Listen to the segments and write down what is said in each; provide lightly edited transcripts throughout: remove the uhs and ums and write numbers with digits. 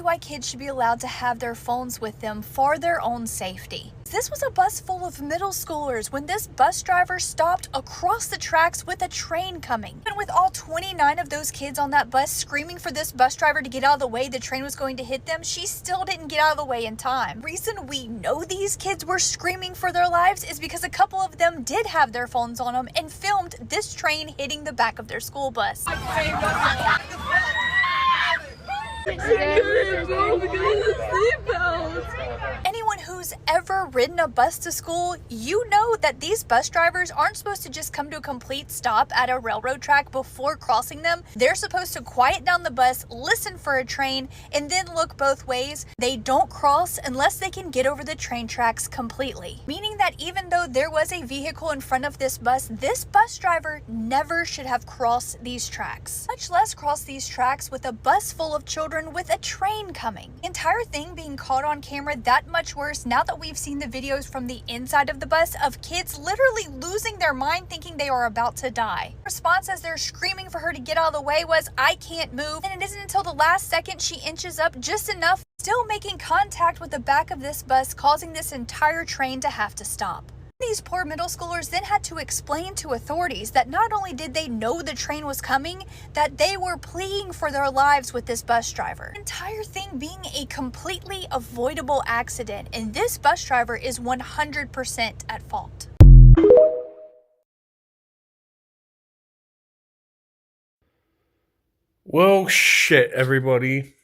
why kids should be allowed to have their phones with them for their own safety. This was a bus full of middle schoolers when this bus driver stopped across the tracks with a train coming. And with all 29 of those kids on that bus screaming for this bus driver to get out of the way the train was going to hit them, she still didn't get out of the way in time. The reason we know these kids were screaming for their lives is because a couple of them did have their phones on them and filmed this train hitting the back of their school bus. Anyone who's ever ridden a bus to school, you know that these bus drivers aren't supposed to just come to a complete stop at a railroad track before crossing them. They're supposed to quiet down the bus, listen for a train, and then look both ways. They don't cross unless they can get over the train tracks completely. Meaning that even though there was a vehicle in front of this bus driver never should have crossed these tracks. Much less cross these tracks with a bus full of children with a train coming. The entire thing being caught on camera that much worse now that we've seen the videos from the inside of the bus of kids literally losing their mind thinking they are about to die. Her response as they're screaming for her to get out of the way was, "I can't move," and it isn't until the last second she inches up just enough, still making contact with the back of this bus, causing this entire train to have to stop. These poor middle schoolers then had to explain to authorities that not only did they know the train was coming, that they were pleading for their lives with this bus driver. The entire thing being a completely avoidable accident, and this bus driver is 100% at fault. Well, shit, everybody.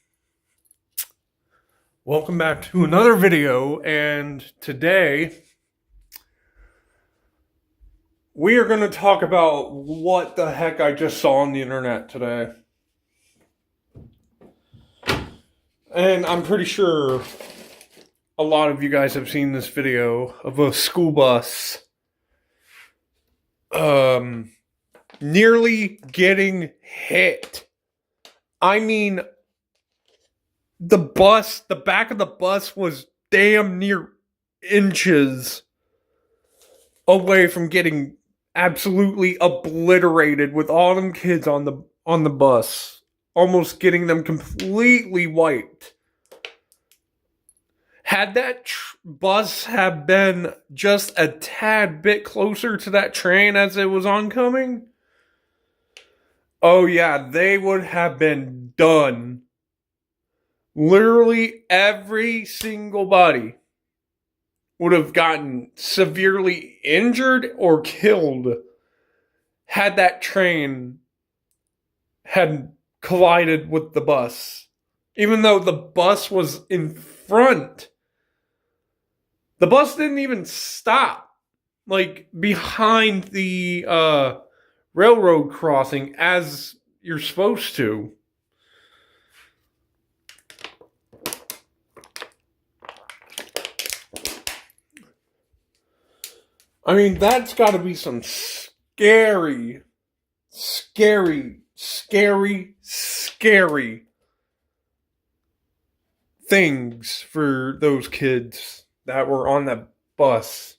Welcome back to another video, and today we are going to talk about what the heck I just saw on the internet today. And I'm pretty sure a lot of you guys have seen this video of a school bus nearly getting hit. I mean, the back of the bus was damn near inches away from getting absolutely obliterated with all them kids on the bus, almost getting them completely wiped. Had that bus have been just a tad bit closer to that train as it was oncoming, oh yeah, they would have been done. Literally every single body would have gotten severely injured or killed had that train had collided with the bus. Even though the bus was in front, the bus didn't even stop, like, behind the railroad crossing as you're supposed to. I mean, that's got to be some scary things for those kids that were on that bus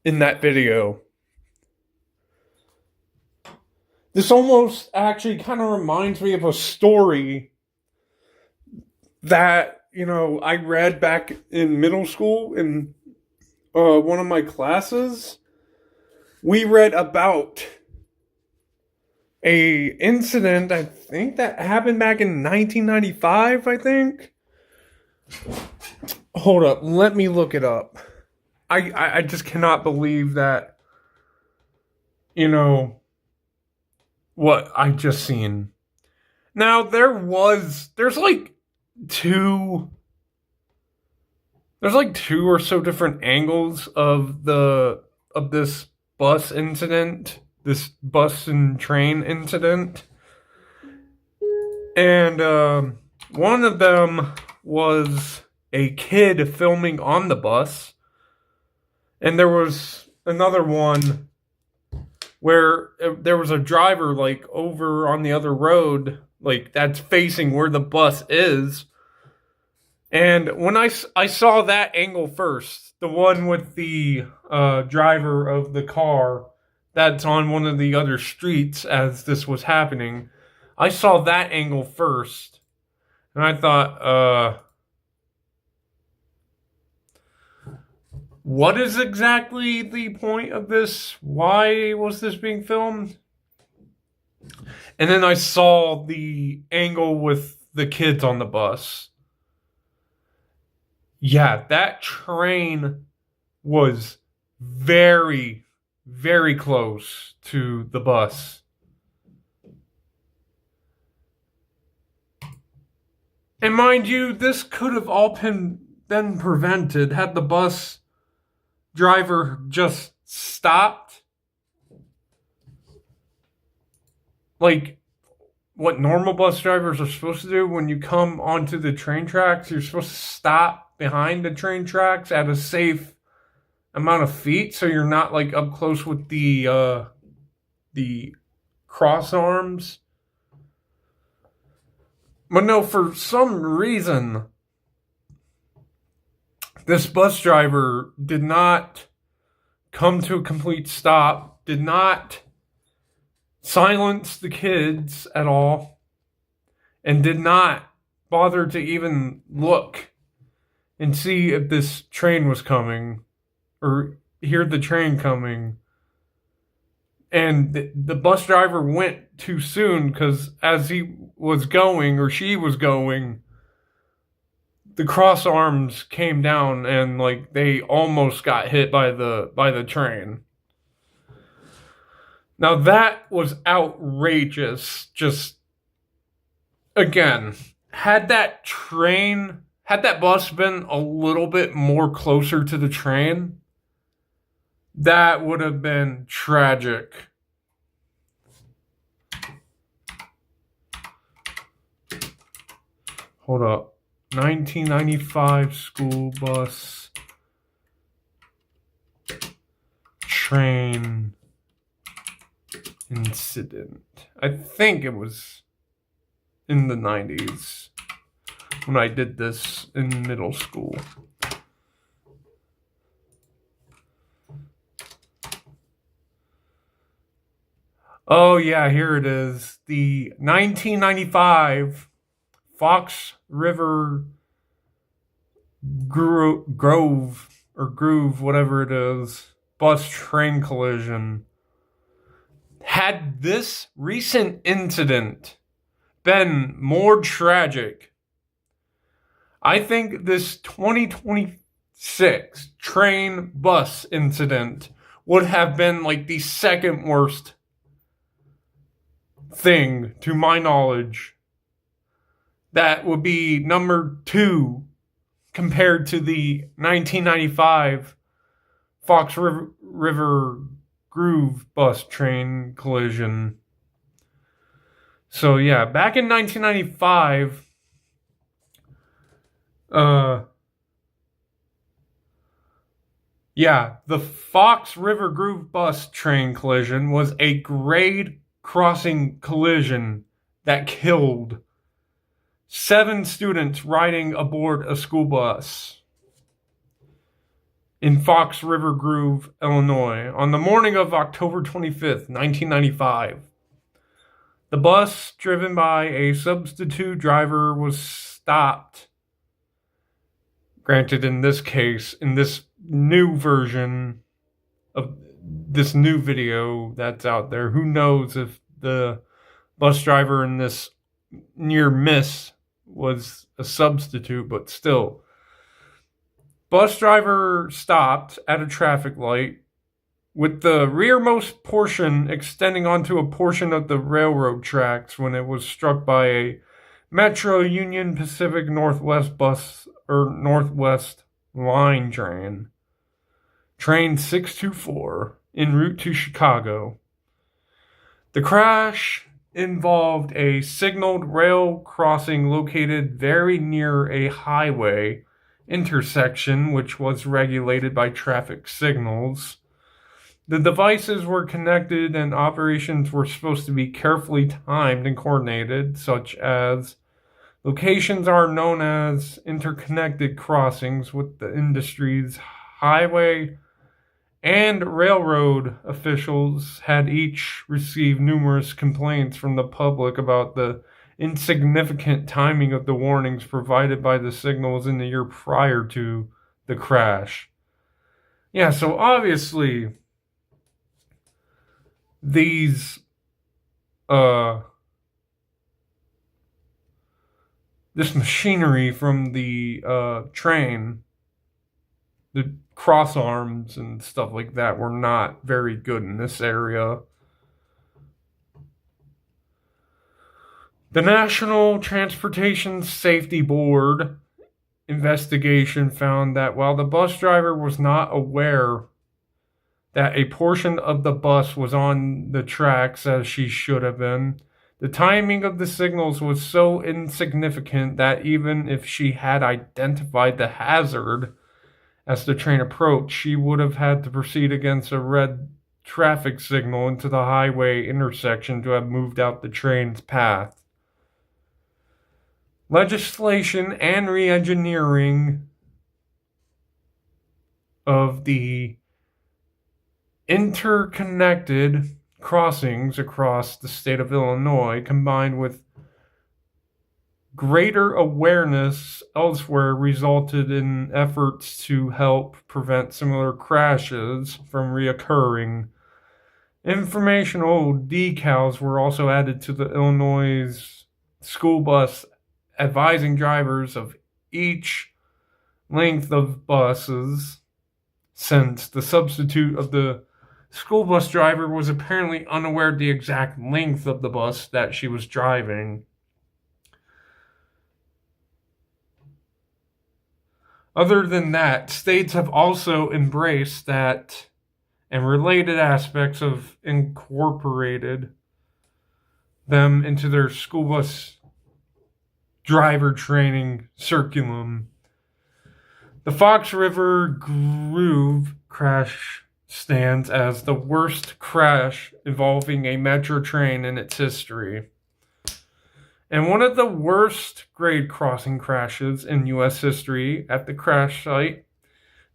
in that video. This almost actually kind of reminds me of a story that, I read back in middle school in one of my classes. We read about a incident, I think that happened back in 1995, I think. Hold up, let me look it up. I just cannot believe that, what I just seen. Now, there's like two or so different angles of this bus incident, this bus and train incident. And one of them was a kid filming on the bus. And there was another one where there was a driver, like, over on the other road, like, that's facing where the bus is. And when I saw that angle first, the one with the driver of the car that's on one of the other streets as this was happening, I saw that angle first. And I thought, what is exactly the point of this? Why was this being filmed? And then I saw the angle with the kids on the bus. Yeah, that train was very, very close to the bus. And mind you, this could have all been prevented had the bus driver just stopped. Like what normal bus drivers are supposed to do when you come onto the train tracks, you're supposed to stop behind the train tracks at a safe amount of feet so you're not like up close with the cross arms. But no, for some reason, this bus driver did not come to a complete stop, did not silence the kids at all, and did not bother to even look and see if this train was coming or hear the train coming. And the bus driver went too soon because as he was going or she was going, the cross arms came down and like they almost got hit by the train. Now that was outrageous. Just again, had that bus been a little bit more closer to the train, that would have been tragic. Hold up. 1995 school bus train incident. I think it was in the 90s when I did this in middle school. Oh, yeah, here it is. The 1995 Fox River Grove, whatever it is, bus train collision. Had this recent incident been more tragic, I think this 2026 train bus incident would have been like the second worst thing to my knowledge. That would be number 2 compared to the 1995 Fox River Grove bus train collision. So yeah, back in 1995, the Fox River Grove bus train collision was a grade crossing collision that killed 7 students riding aboard a school bus in Fox River Grove, Illinois, on the morning of October 25th, 1995. The bus, driven by a substitute driver, was stopped. Granted, in this case, in this new version of this new video that's out there, who knows if the bus driver in this near miss was a substitute, but still. Bus driver stopped at a traffic light with the rearmost portion extending onto a portion of the railroad tracks when it was struck by a Metro Union Pacific Northwest Northwest line train. Train 624 en route to Chicago. The crash involved a signaled rail crossing located very near a highway intersection, which was regulated by traffic signals. The devices were connected and operations were supposed to be carefully timed and coordinated, such as locations are known as interconnected crossings with the industry's highway and railroad officials had each received numerous complaints from the public about the insignificant timing of the warnings provided by the signals in the year prior to the crash. Yeah, so obviously these this machinery from the train, the cross arms and stuff like that, were not very good in this area. The National Transportation Safety Board investigation found that while the bus driver was not aware that a portion of the bus was on the tracks as she should have been, the timing of the signals was so insignificant that even if she had identified the hazard as the train approached, she would have had to proceed against a red traffic signal into the highway intersection to have moved out the train's path. Legislation and re-engineering of the interconnected crossings across the state of Illinois, combined with greater awareness elsewhere, resulted in efforts to help prevent similar crashes from reoccurring. Informational decals were also added to the Illinois school bus advising drivers of each length of buses, since the substitute of the school bus driver was apparently unaware of the exact length of the bus that she was driving. Other than that, states have also embraced that and related aspects of incorporated them into their school bus driver training curriculum. The Fox River Groove crash stands as the worst crash involving a metro train in its history, and one of the worst grade crossing crashes in U.S. history. At the crash site,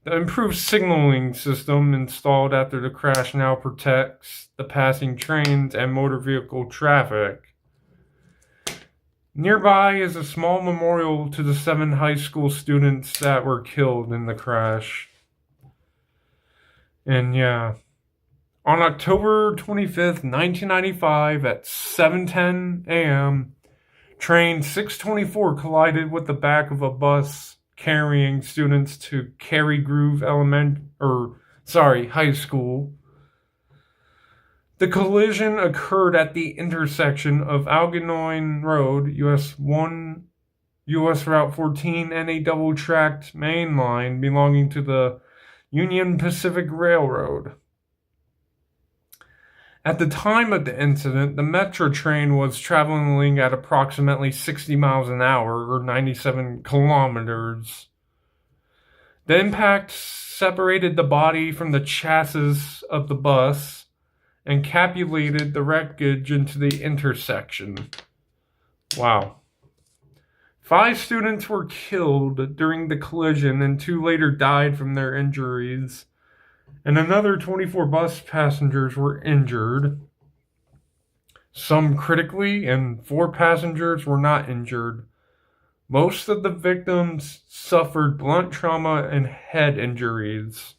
the improved signaling system installed after the crash now protects the passing trains and motor vehicle traffic. Nearby is a small memorial to the 7 high school students that were killed in the crash. And yeah, on October 25th, 1995 at 7:10 a.m., train 624 collided with the back of a bus carrying students to Cary Grove High School. The collision occurred at the intersection of Algernon Road, US Route 14, and a double-tracked main line belonging to the Union Pacific Railroad. At the time of the incident, the metro train was traveling at approximately 60 miles an hour, or 97 kilometers. The impact separated the body from the chassis of the bus and encapsulated the wreckage into the intersection. Wow. 5 students were killed during the collision, and 2 later died from their injuries, and another 24 bus passengers were injured, some critically, and 4 passengers were not injured. Most of the victims suffered blunt trauma and head injuries.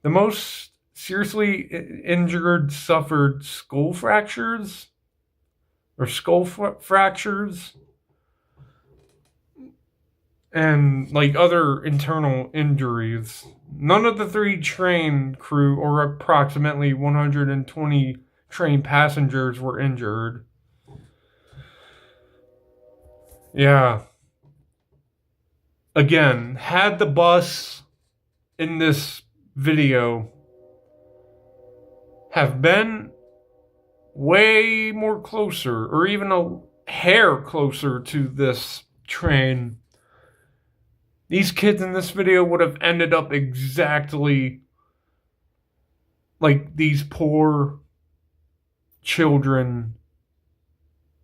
The most seriously injured suffered skull fractures, and other internal injuries. None of the 3 train crew, or approximately 120 train passengers, were injured. Yeah. Again, had the bus in this video have been way more closer, or even a hair closer to this train, these kids in this video would have ended up exactly like these poor children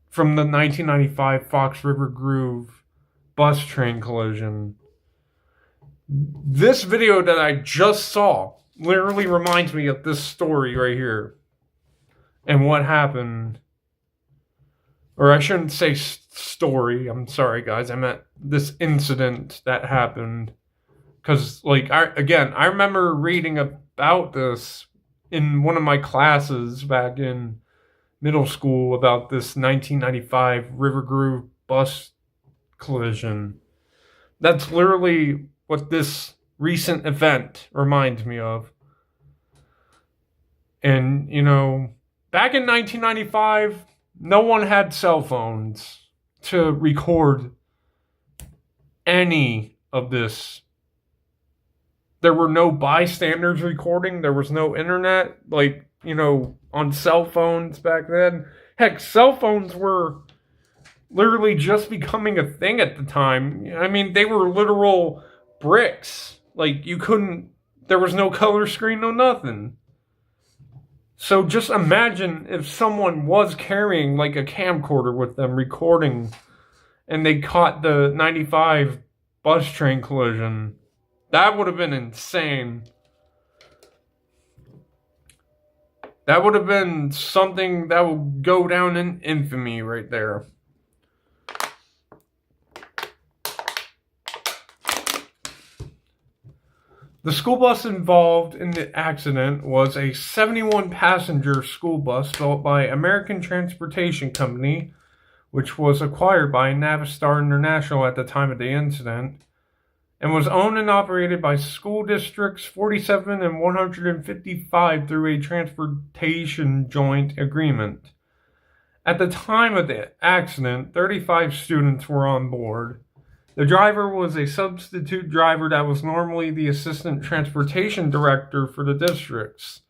from the 1995 Fox River Groove bus train collision. This video that I just saw literally reminds me of this story right here and what happened, or I shouldn't say story. I'm sorry, guys. I meant this incident that happened. Because, like, I remember reading about this in one of my classes back in middle school about this 1995 River Grove bus collision. That's literally what this recent event reminds me of. And, back in 1995, no one had cell phones to record any of this. There were no bystanders recording. There was no internet, on cell phones back then. Heck, cell phones were literally just becoming a thing at the time. I mean, they were literal bricks. There was no color screen, no nothing. So just imagine if someone was carrying a camcorder with them recording and they caught the 95 bus train collision. That would have been insane. That would have been something that would go down in infamy right there. The school bus involved in the accident was a 71-passenger school bus built by American Transportation Company, which was acquired by Navistar International at the time of the incident, and was owned and operated by school districts 47 and 155 through a transportation joint agreement. At the time of the accident, 35 students were on board. The driver was a substitute driver that was normally the assistant transportation director for the districts.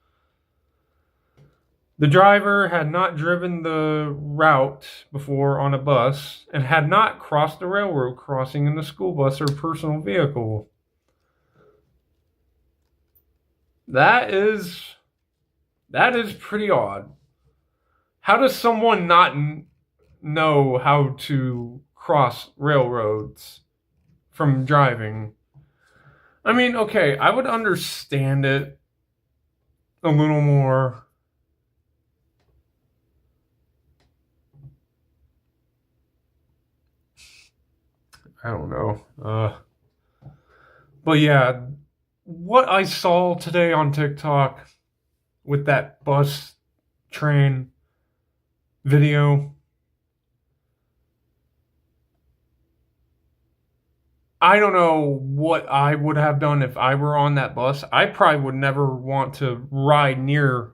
The driver had not driven the route before on a bus and had not crossed the railroad crossing in the school bus or personal vehicle. That is pretty odd. How does someone not know how to cross railroads from driving? I mean, okay, I would understand it a little more. I don't know. But yeah, what I saw today on TikTok with that bus train video, I don't know what I would have done if I were on that bus. I probably would never want to ride near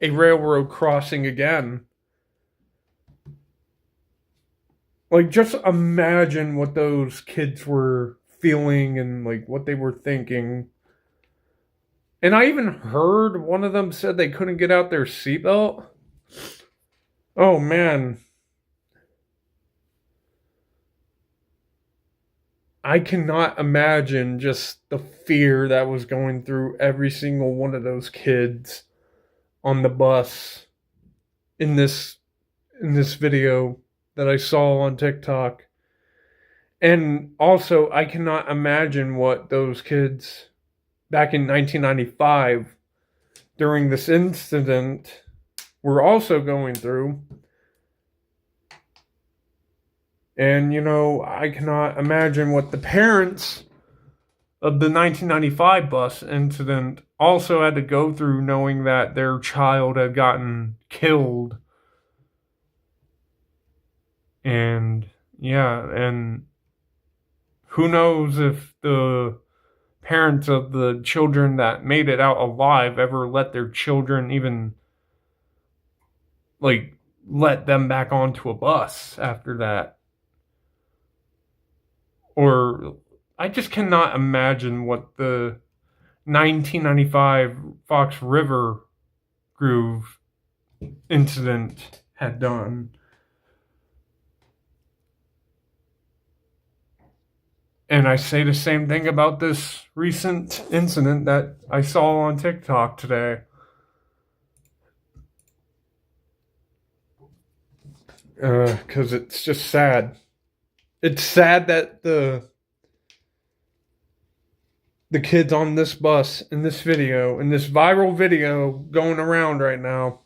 a railroad crossing again. Just imagine what those kids were feeling and, what they were thinking. And I even heard one of them said they couldn't get out their seatbelt. Oh, man. I cannot imagine just the fear that was going through every single one of those kids on the bus in this video that I saw on TikTok. And also, I cannot imagine what those kids back in 1995 during this incident were also going through. And, I cannot imagine what the parents of the 1995 bus incident also had to go through, knowing that their child had gotten killed. And who knows if the parents of the children that made it out alive ever let their children even, let them back onto a bus after that. Or I just cannot imagine what the 1995 Fox River Grove incident had done. And I say the same thing about this recent incident that I saw on TikTok today. Because it's just sad. It's sad that the kids on this bus, in this video, in this viral video going around right now,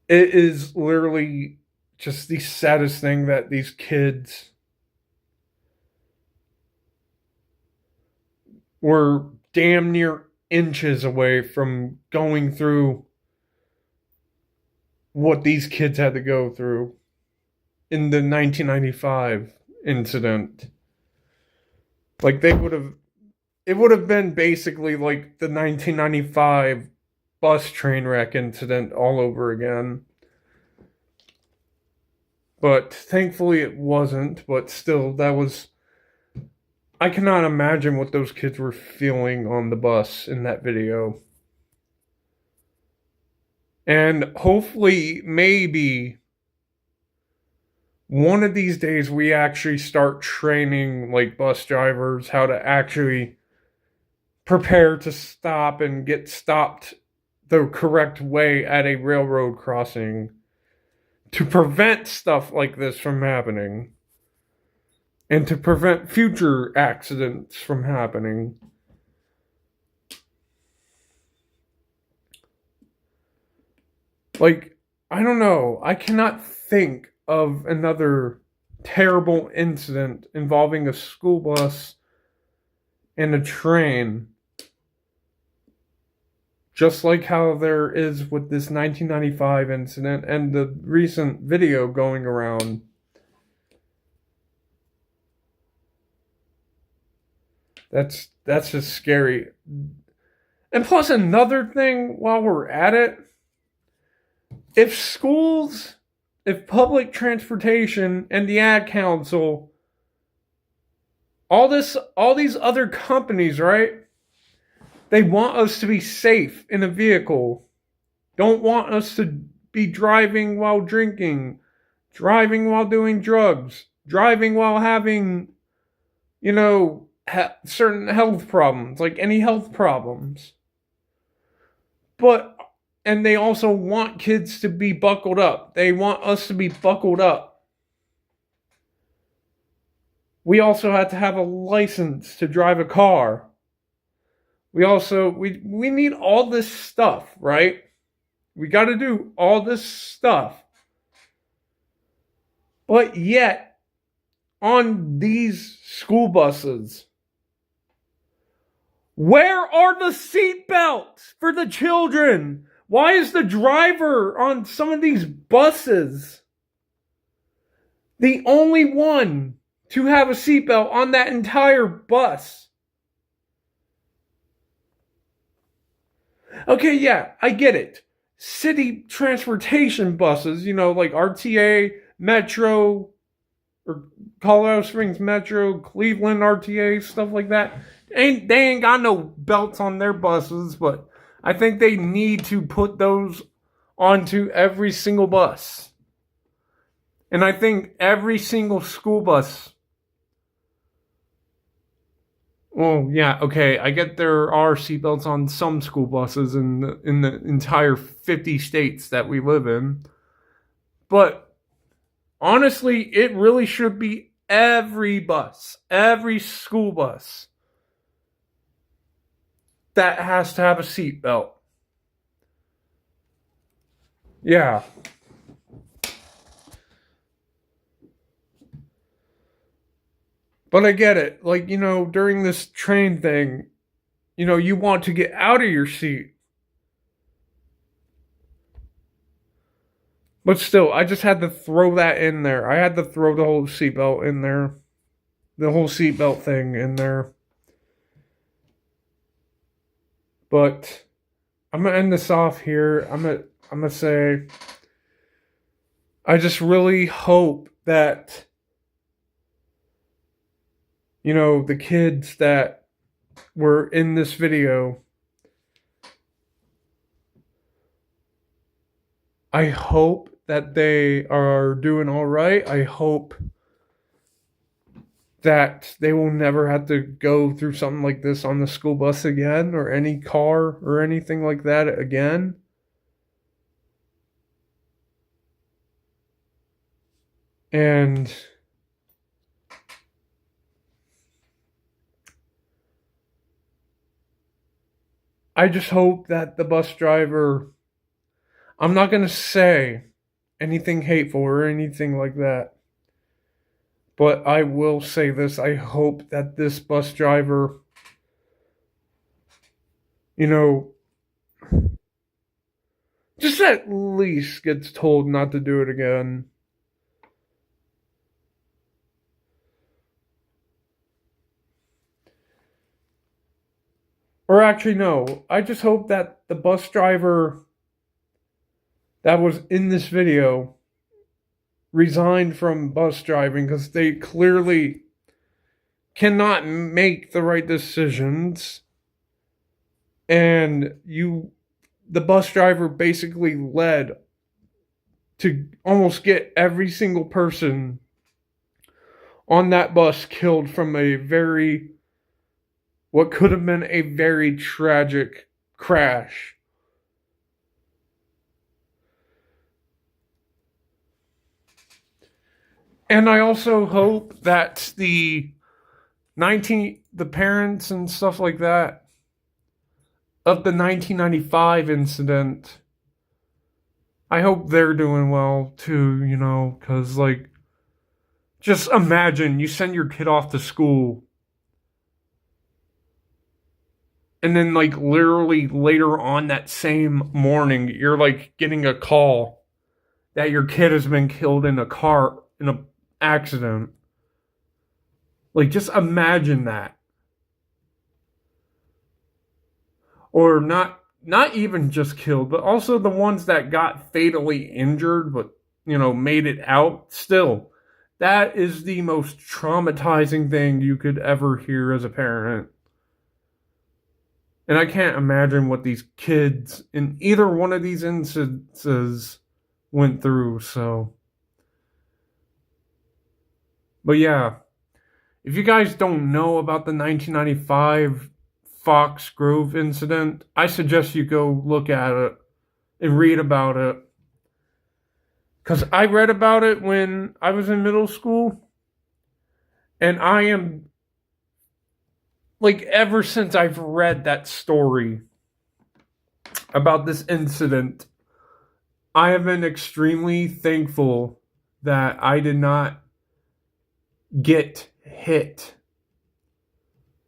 it is literally just the saddest thing that these kids were damn near inches away from going through what these kids had to go through in the 1995 incident. Like it would have been basically like the 1995 bus train wreck incident all over again. But thankfully it wasn't, but still, I cannot imagine what those kids were feeling on the bus in that video. And hopefully, maybe, one of these days we actually start training like bus drivers how to actually prepare to stop and get stopped the correct way at a railroad crossing to prevent stuff like this from happening and to prevent future accidents from happening. Like, I don't know. I cannot think of another terrible incident involving a school bus and a train, just like how there is with this 1995 incident and the recent video going around. That's just scary. And plus, another thing while we're at it, if public transportation and the Ad Council, all these other companies, right? They want us to be safe in a vehicle. Don't want us to be driving while drinking, driving while doing drugs, driving while having, certain health problems, like any health problems. And they also want kids to be buckled up. They want us to be buckled up. We also have to have a license to drive a car. We need all this stuff, right? We got to do all this stuff. But yet, on these school buses, where are the seat belts for the children? Why is the driver on some of these buses the only one to have a seatbelt on that entire bus? Okay, yeah, I get it. City transportation buses, like RTA, Metro, or Colorado Springs Metro, Cleveland RTA, stuff like that. They ain't got no belts on their buses, but I think they need to put those onto every single bus. And I think every single school bus. Well, yeah, okay, I get there are seatbelts on some school buses in the entire 50 states that we live in. But honestly, it really should be every bus, every school bus that has to have a seatbelt. Yeah. But I get it. Like, during this train thing, you want to get out of your seat. But still, I just had to throw that in there. I had to throw the whole seatbelt in there. The whole seatbelt thing in there. But I'm going to end this off here. I'm going to say, I just really hope that, the kids that were in this video, I hope that they are doing all right. I hope that they will never have to go through something like this on the school bus again, or any car or anything like that again. And I just hope that the bus driver, I'm not going to say anything hateful or anything like that. But I will say this, I hope that this bus driver, you know, just at least gets told not to do it again. Or actually, no. I just hope that the bus driver that was in this video resigned from bus driving because they clearly cannot make the right decisions. And the bus driver basically led to almost get every single person on that bus killed from what could have been a very tragic crash. And I also hope that the parents and stuff like that of the 1995 incident, I hope they're doing well too, because, just imagine you send your kid off to school and then, literally later on that same morning, you're, getting a call that your kid has been killed in an accident. Just imagine that. Or not even just killed, but also the ones that got fatally injured, but, made it out. Still, that is the most traumatizing thing you could ever hear as a parent. And I can't imagine what these kids in either one of these instances went through, so. But yeah, if you guys don't know about the 1995 Fox Grove incident, I suggest you go look at it and read about it. Because I read about it when I was in middle school, and I am, ever since I've read that story about this incident, I have been extremely thankful that I did not get hit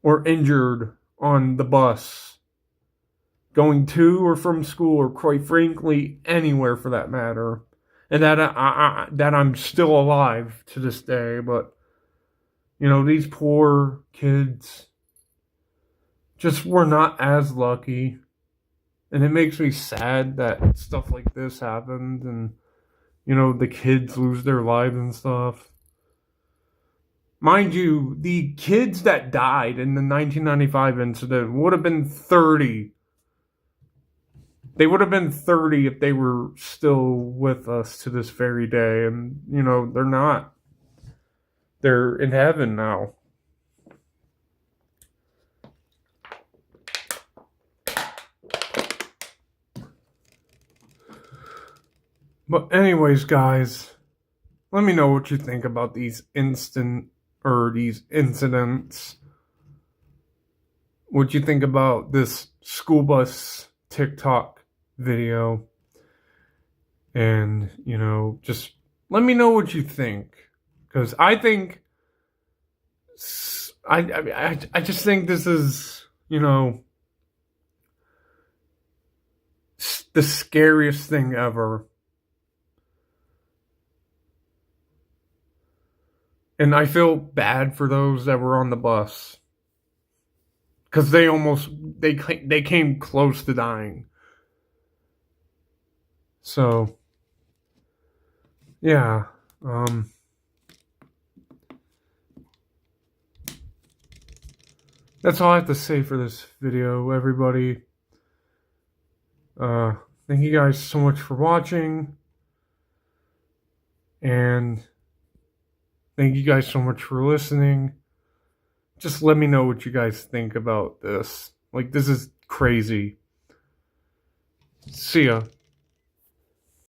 or injured on the bus going to or from school, or quite frankly anywhere for that matter, and that I'm still alive to this day. But these poor kids just were not as lucky, and it makes me sad that stuff like this happened, and the kids lose their lives and stuff. Mind you, the kids that died in the 1995 incident would have been 30. They would have been 30 if they were still with us to this very day. And, they're not. They're in heaven now. But anyways, guys, let me know what you think about these incidents. What you think about this school bus TikTok video, and just let me know what you think, because I think I just think this is the scariest thing ever. And I feel bad for those that were on the bus, because they came close to dying. So, yeah. That's all I have to say for this video, everybody. Thank you guys so much for watching. And thank you guys so much for listening. Just let me know what you guys think about this. This is crazy. See ya.